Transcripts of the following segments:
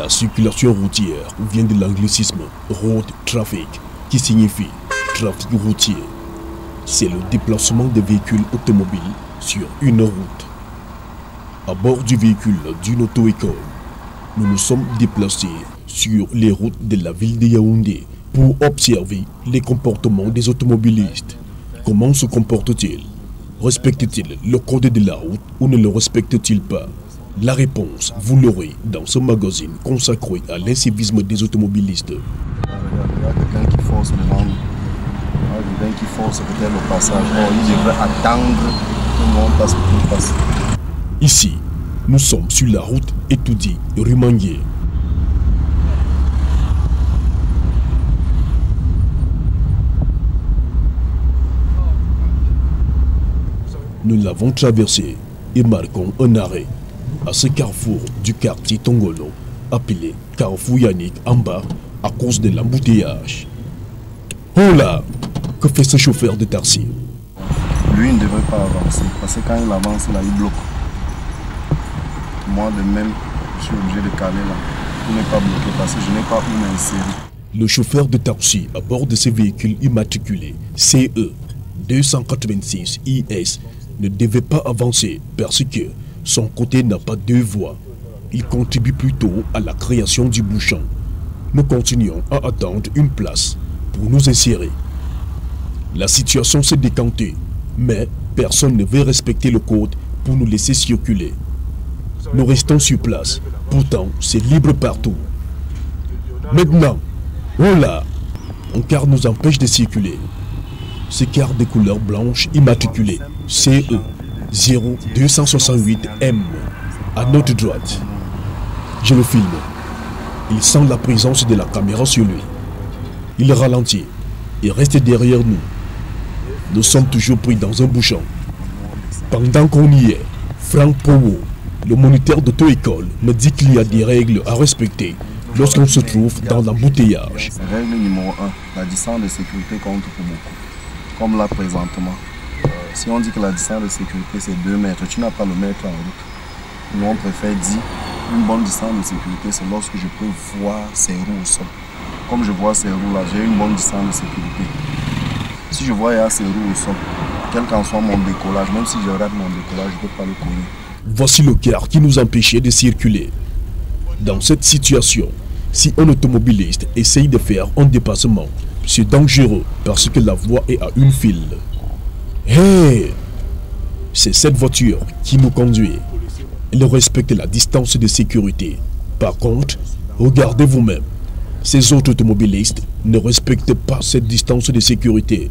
La circulation routière vient de l'anglicisme road traffic qui signifie trafic routier. C'est le déplacement des véhicules automobiles sur une route. À bord du véhicule d'une auto-école, nous nous sommes déplacés sur les routes de la ville de Yaoundé pour observer les comportements des automobilistes. Comment se comportent-ils? Respectent-ils le code de la route ou ne le respectent-ils pas? La réponse, vous l'aurez dans ce magazine consacré à l'incivisme des automobilistes. Il y a quelqu'un qui force devant nous. Quelqu'un qui force peut-être le passage. Il devrait attendre que le monde passe pour qu'il passe. Ici, nous sommes sur la route Etoudi, rue Manguier. Nous l'avons traversé et marquons un arrêt à ce carrefour du quartier Tongolo, appelé Carrefour Yannick en bas à cause de l'embouteillage. Oh là! Que fait ce chauffeur de taxi? Lui, il ne devrait pas avancer parce que quand il avance, là, il bloque. Moi, de même, je suis obligé de caler là pour ne pas bloquer parce que je n'ai pas où m'insérer. Le chauffeur de taxi à bord de ce véhicule immatriculé CE 286 IS ne devait pas avancer parce que son côté n'a pas deux voies. Il contribue plutôt à la création du bouchon. Nous continuons à attendre une place pour nous insérer. La situation s'est décantée, mais personne ne veut respecter le code pour nous laisser circuler. Nous restons sur place, pourtant c'est libre partout. Maintenant, oh là, un car nous empêche de circuler. Ce car de couleur blanche immatriculé CE 0268M à notre droite. Je le filme. Il sent la présence de la caméra sur lui. Il ralentit et reste derrière nous. Nous sommes toujours pris dans un bouchon. Pendant qu'on y est, Franck Powo, le moniteur d'auto-école, me dit qu'il y a des règles à respecter lorsqu'on se trouve dans l'embouteillage. Règle numéro 1, la distance de sécurité compte pour beaucoup. Comme là présentement, si on dit que la distance de sécurité c'est 2 mètres, tu n'as pas le mètre en route. Nous on préfère dire une bonne distance de sécurité, c'est lorsque je peux voir ces roues au sol. Comme je vois ces roues là, j'ai une bonne distance de sécurité. Si je vois ces roues au sol, quel qu'en soit mon décollage, même si je rate mon décollage, je ne peux pas le courir. Voici le car qui nous empêchait de circuler. Dans cette situation, si un automobiliste essaye de faire un dépassement, c'est dangereux parce que la voie est à une file. Hey! C'est cette voiture qui nous conduit. Elle respecte la distance de sécurité. Par contre, regardez vous-même. Ces autres automobilistes ne respectent pas cette distance de sécurité.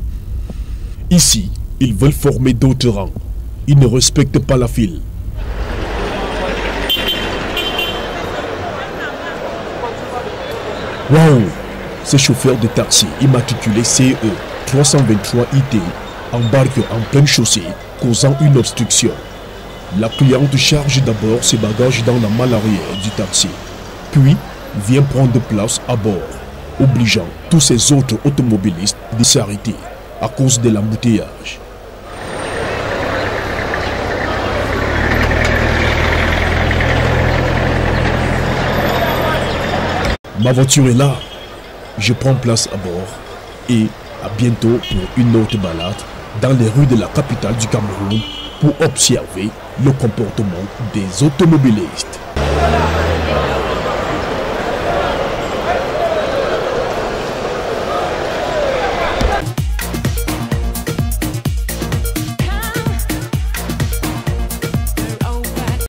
Ici, ils veulent former d'autres rangs. Ils ne respectent pas la file. Waouh! Ce chauffeur de taxi immatriculé CE 323 IT embarque en pleine chaussée, causant une obstruction. La cliente charge d'abord ses bagages dans la malle arrière du taxi, puis vient prendre place à bord, obligeant tous ces autres automobilistes de s'arrêter à cause de l'embouteillage. Ma voiture est là. Je prends place à bord et à bientôt pour une autre balade dans les rues de la capitale du Cameroun pour observer le comportement des automobilistes.